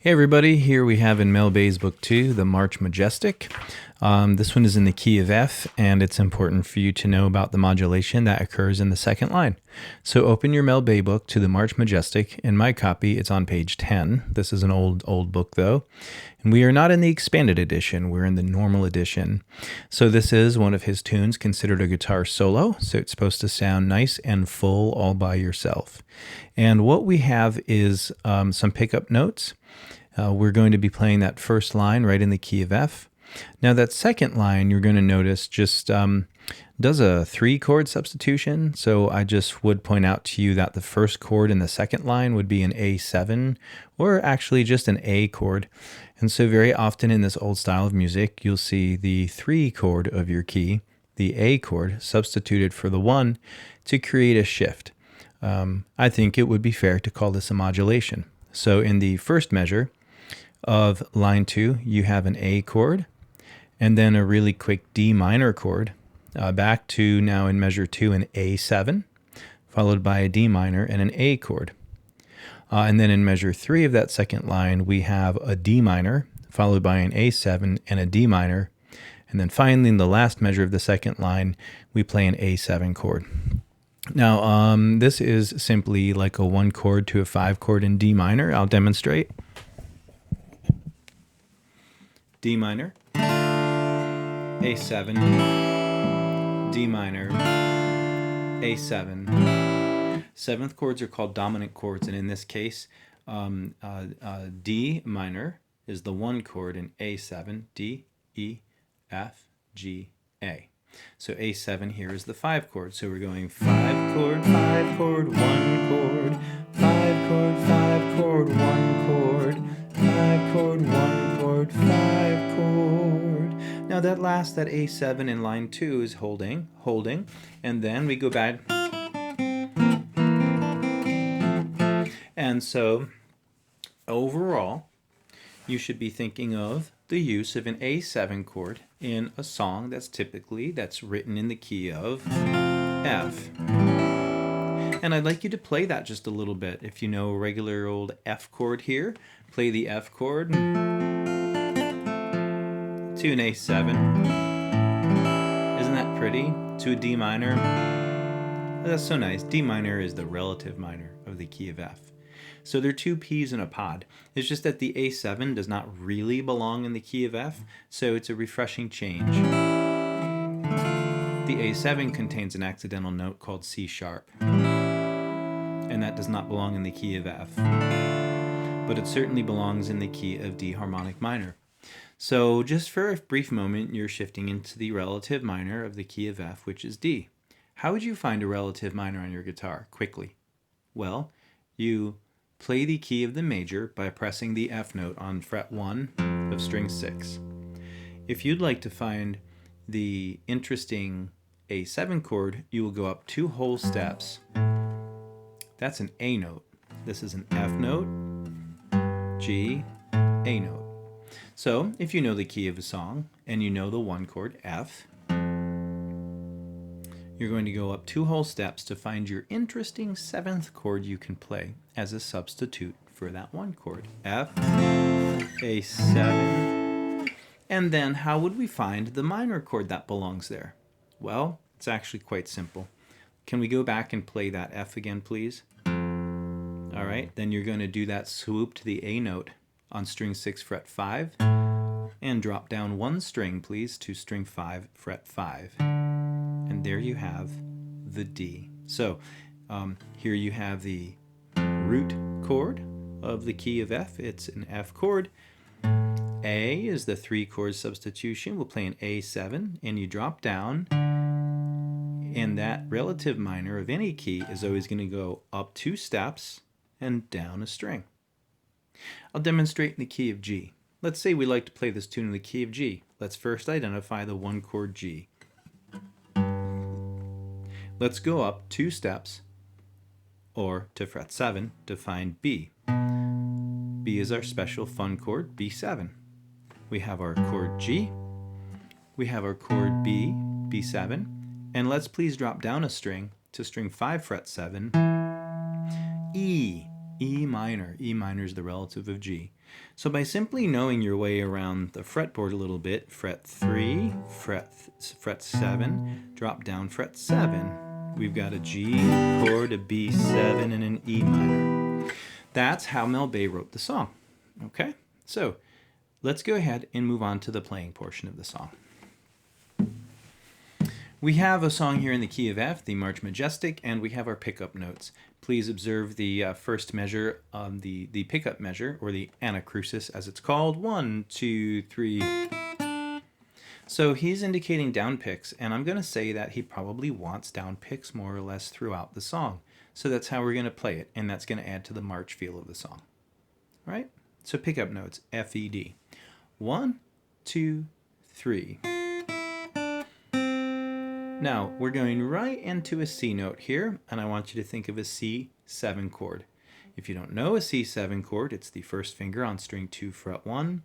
Hey everybody, here we have in Mel Bay's book 2, the March Majestic. This one is in the key of F, and it's important for you to know about the modulation that occurs in the second line. So open your Mel Bay book to the March Majestic. In my copy, it's on page 10. This is an old book though. And we are not in the expanded edition, we're in the normal edition. So this is one of his tunes considered a guitar solo, so it's supposed to sound nice and full all by yourself. And what we have is some pickup notes. We're going to be playing that first line right in the key of F. Now that second line, you're going to notice just does a 3-chord substitution. So I just would point out to you that the first chord in the second line would be an A7, or actually just an A chord. And so very often in this old style of music, you'll see the 3 chord of your key, the A chord, substituted for the 1 to create a shift. I think it would be fair to call this a modulation. So in the first measure of line 2, you have an A chord, and then a really quick D minor chord, back to now in measure 2 an A7, followed by a D minor and an A chord. And then in measure 3 of that second line, we have a D minor, followed by an A7 and a D minor. And then finally, in the last measure of the second line, we play an A7 chord. Now, this is simply like a 1 chord to a 5 chord in D minor. I'll demonstrate. D minor, A7, D minor, A7. Seventh chords are called dominant chords, and in this case, D minor is the 1 chord in A7, D, E, F, G, A. So A7 here is the 5 chord. So we're going 5 chord, 5 chord, 1 chord, 5 chord, 5 chord, 1 chord, 5 chord, 1 chord, 5 chord. Now that A7 in line 2 is holding, and then we go back. And so overall, you should be thinking of the use of an A7 chord in a song that's written in the key of F. And I'd like you to play that just a little bit. If you know a regular old F chord here, play the F chord to an A7. Isn't that pretty? To a D minor. That's so nice. D minor is the relative minor of the key of F. So they're 2 peas in a pod. It's just that the A7 does not really belong in the key of F, so it's a refreshing change. The A7 contains an accidental note called C sharp, and that does not belong in the key of F, but it certainly belongs in the key of D harmonic minor. So just for a brief moment, you're shifting into the relative minor of the key of F, which is D. How would you find a relative minor on your guitar quickly? Well, you play the key of the major by pressing the F note on fret 1 of string 6. If you'd like to find the interesting A7 chord, you will go up 2 whole steps. That's an A note. This is an F note, G, A note. So if you know the key of a song and you know the 1 chord F, you're going to go up 2 whole steps to find your interesting 7th chord you can play as a substitute for that 1 chord. F, A7. And then how would we find the minor chord that belongs there? Well, it's actually quite simple. Can we go back and play that F again, please? All right, then you're going to do that swoop to the A note on string 6, fret 5, and drop down 1 string, please, to string 5, fret 5. And there you have the D. So here you have the root chord of the key of F. It's an F chord. A is the 3 chord substitution. We'll play an A7, and you drop down, and that relative minor of any key is always going to go up 2 steps and down a string. I'll demonstrate in the key of G. Let's say we like to play this tune in the key of G. Let's first identify the 1 chord G. Let's go up 2 steps, or to fret 7, to find B. B is our special fun chord, B7. We have our chord G, we have our chord B, B7, and let's please drop down a string to string 5, fret 7, E. E minor. E minor is the relative of G. So by simply knowing your way around the fretboard a little bit, fret 3, fret 7, drop down fret 7. We've got a G chord, a B7, and an E minor. That's how Mel Bay wrote the song. Okay? So let's go ahead and move on to the playing portion of the song. We have a song here in the key of F, the March Majestic, and we have our pickup notes. Please observe the first measure, the pickup measure, or the anacrusis as it's called. 1, 2, 3. So he's indicating down picks, and I'm going to say that he probably wants down picks more or less throughout the song. So that's how we're going to play it, and that's going to add to the march feel of the song. All right? So pickup notes, F, E, D. 1, 2, 3. Now, we're going right into a C note here, and I want you to think of a C7 chord. If you don't know a C7 chord, it's the first finger on string 2, fret 1,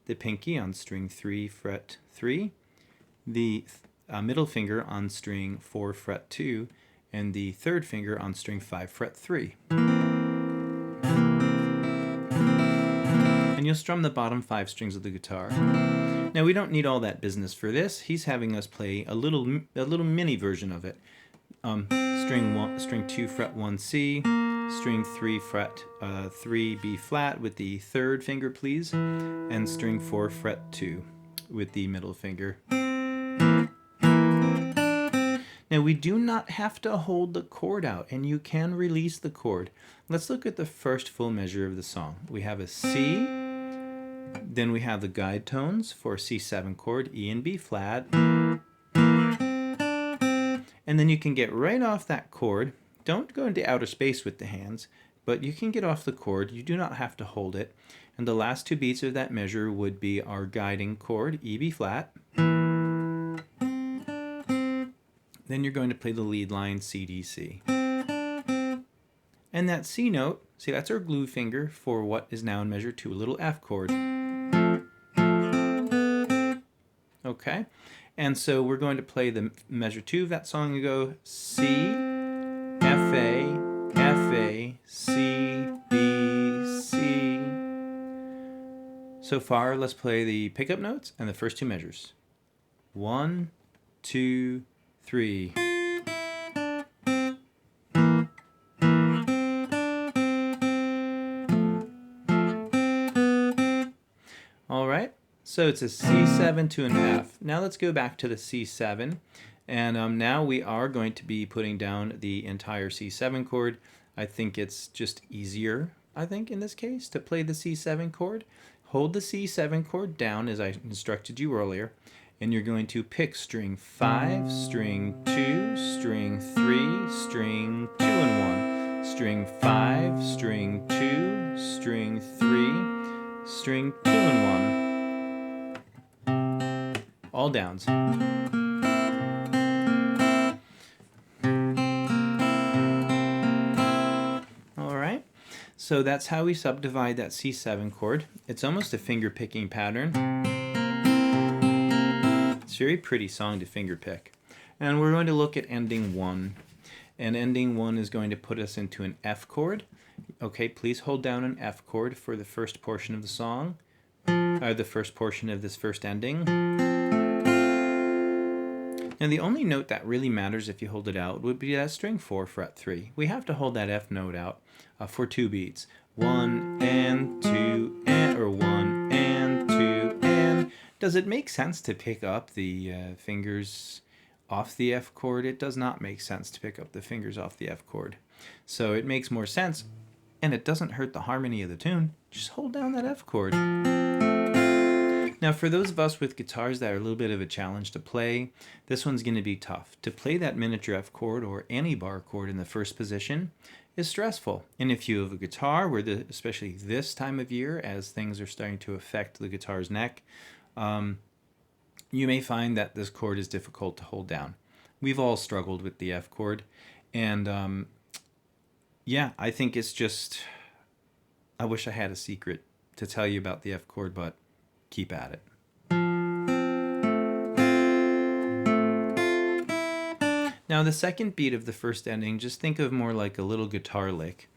the pinky on string 3, fret 3, the middle finger on string 4, fret 2, and the third finger on string 5, fret 3. And you'll strum the bottom 5 strings of the guitar. Now we don't need all that business for this. He's having us play a little mini version of it. String 2 fret 1 C, string 3 fret 3 B flat with the third finger please, and string 4 fret 2 with the middle finger. Now we do not have to hold the chord out, and you can release the chord. Let's look at the first full measure of the song. We have a C, then we have the guide tones for C7 chord, E and B flat. And then you can get right off that chord. Don't go into outer space with the hands, but you can get off the chord. You do not have to hold it. And the last 2 beats of that measure would be our guiding chord, E, B flat. Then you're going to play the lead line, C, D, C. And that C note, see, that's our glue finger for what is now in measure 2, a little F chord. Okay, and so we're going to play the measure 2 of that song and go C, F, A, F, A, C, B, C. So far, let's play the pickup notes and the first 2 measures. 1, 2, 3. All right. So it's a C7 to an F. Now let's go back to the C7. And now we are going to be putting down the entire C7 chord. I think it's just easier, in this case, to play the C7 chord. Hold the C7 chord down as I instructed you earlier. And you're going to pick string 5, string 2, string 3, string 2 and 1. String 5, string 2, string 3, string 2 and 1. All downs. All right, so that's how we subdivide that C7 chord. It's almost a finger picking pattern. It's a very pretty song to finger pick. And we're going to look at ending 1. And ending 1 is going to put us into an F chord. Okay, please hold down an F chord for the first portion of the song, or the first portion of this first ending. Now the only note that really matters if you hold it out would be that string 4 fret 3. We have to hold that F note out for 2 beats. 1 and 2 and, or 1 and 2 and. Does it make sense to pick up the fingers off the F chord? It does not make sense to pick up the fingers off the F chord. So it makes more sense, and it doesn't hurt the harmony of the tune. Just hold down that F chord. Now for those of us with guitars that are a little bit of a challenge to play, this one's going to be tough. To play that miniature F chord or any bar chord in the first position is stressful. And if you have a guitar, where especially this time of year as things are starting to affect the guitar's neck, you may find that this chord is difficult to hold down. We've all struggled with the F chord, and yeah, I think it's just, I wish I had a secret to tell you about the F chord, but keep at it. Now the second beat of the first ending, just think of more like a little guitar lick.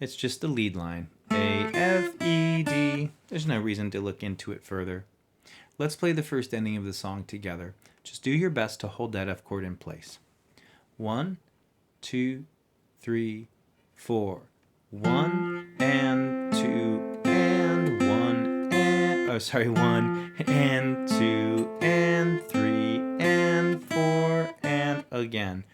It's just the lead line. A, F, E, D. There's no reason to look into it further. Let's play the first ending of the song together. Just do your best to hold that F chord in place. 1, 2, 3, 4. 1 and 2 and 1 and 1 and 2 and 3 and 4 and again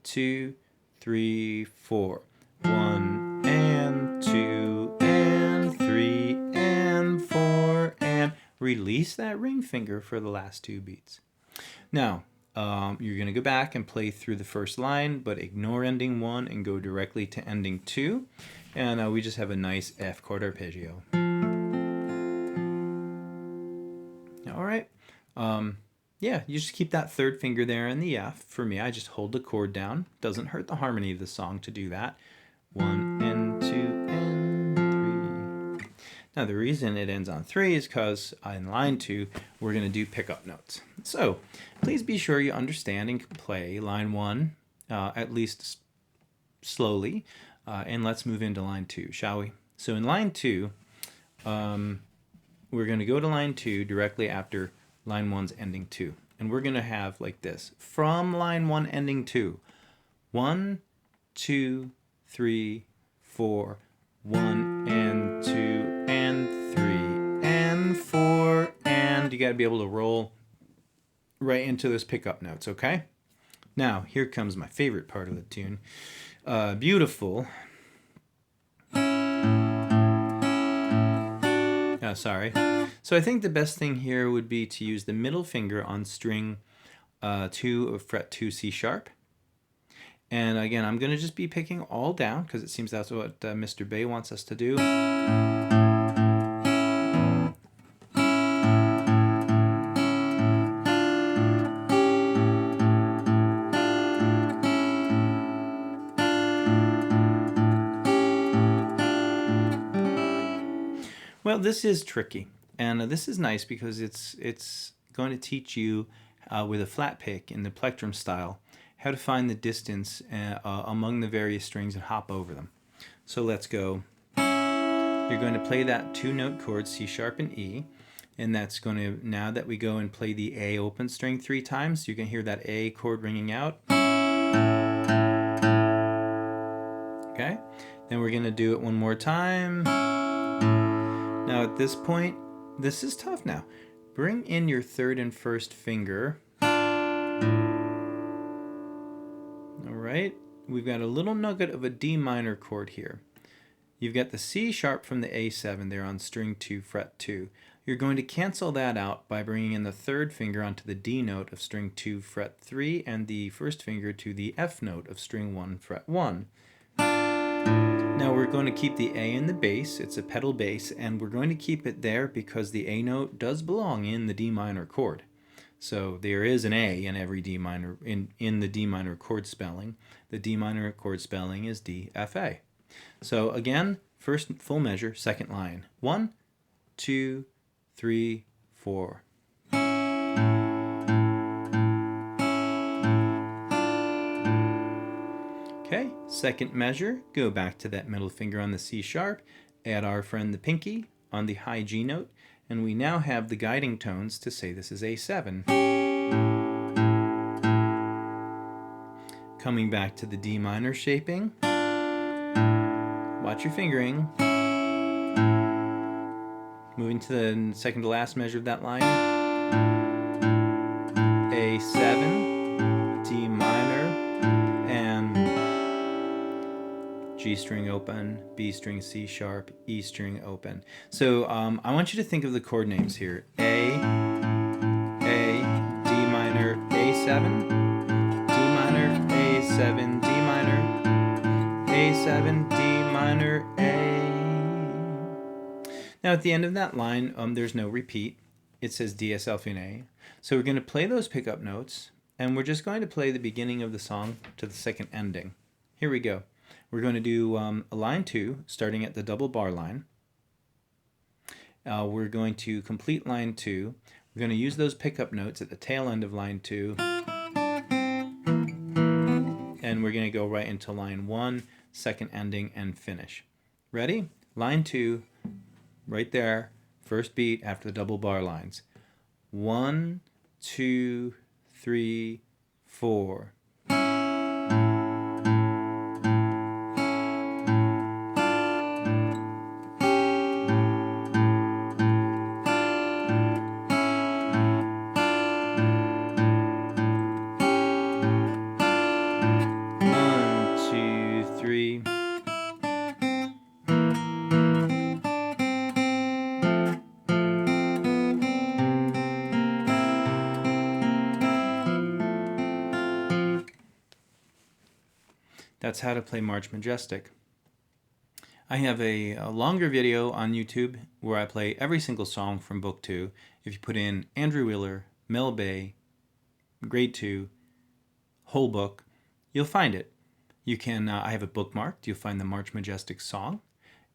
2, 3, 4. 1 and 2 and 3 and 4 and release that ring finger for the last 2 beats. Now, you're going to go back and play through the first line, but ignore ending 1 and go directly to ending 2. And we just have a nice F chord arpeggio. All right. Yeah, you just keep that third finger there in the F. For me, I just hold the chord down. Doesn't hurt the harmony of the song to do that. 1 and 2 and 3. Now, the reason it ends on 3 is because in line 2, we're going to do pickup notes. So, please be sure you understand and can play line 1, at least slowly, and let's move into line 2, shall we? So in line 2, we're going to go to line 2 directly after line 1's ending 2. And we're going to have like this. From line 1 ending 2. 1, 2, 3, 4. 1 and 2 and 3 and 4. And you got to be able to roll right into those pickup notes, okay? Now, here comes my favorite part of the tune. Beautiful. Sorry. So I think the best thing here would be to use the middle finger on string 2 of fret 2 C sharp. And again, I'm going to just be picking all down because it seems that's what Mr. Bay wants us to do. Well, this is tricky, and this is nice because it's going to teach you with a flat pick in the plectrum style how to find the distance among the various strings and hop over them. So let's go. You're going to play that 2-note chord, C sharp and E, and that's going to, now that we go and play the A open string 3 times, you can hear that A chord ringing out. Okay, then we're going to do it one more time. Now at this point, this is tough now. Bring in your 3rd and 1st finger. Alright, we've got a little nugget of a D minor chord here. You've got the C sharp from the A7 there on string 2, fret 2. You're going to cancel that out by bringing in the 3rd finger onto the D note of string 2, fret 3, and the 1st finger to the F note of string 1, fret 1. Now we're going to keep the A in the bass. It's a pedal bass, and we're going to keep it there because the A note does belong in the D minor chord. So there is an A in every D minor in the D minor chord spelling. The D minor chord spelling is D, F, A. So again, first full measure, second line. 1, 2, 3, 4. Okay, second measure, go back to that middle finger on the C sharp, add our friend the pinky on the high G note, and we now have the guiding tones to say this is A7. Coming back to the D minor shaping, watch your fingering. Moving to the second to last measure of that line, A7, D minor, and G string open, B string C sharp, E string open. So I want you to think of the chord names here. A, D minor, A7, D minor, A7, D minor, A7, D minor, A. Now at the end of that line, there's no repeat. It says D, S, F, and A. So we're going to play those pickup notes, and we're just going to play the beginning of the song to the second ending. Here we go. We're going to do a line 2, starting at the double bar line. We're going to complete line 2. We're going to use those pickup notes at the tail end of line 2. And we're going to go right into line 1, second ending, and finish. Ready? Line 2, right there, first beat after the double bar lines. 1, 2, 3, 4. That's how to play March Majestic. I have a longer video on YouTube where I play every single song from Book 2. If you put in Andrew Wheeler, Mel Bay, Grade 2, whole book, you'll find it. You can, I have it bookmarked. You'll find the March Majestic song,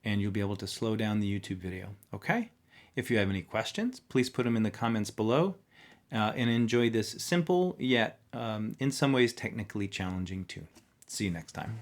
and you'll be able to slow down the YouTube video. Okay? If you have any questions, please put them in the comments below, and enjoy this simple yet in some ways technically challenging tune. See you next time.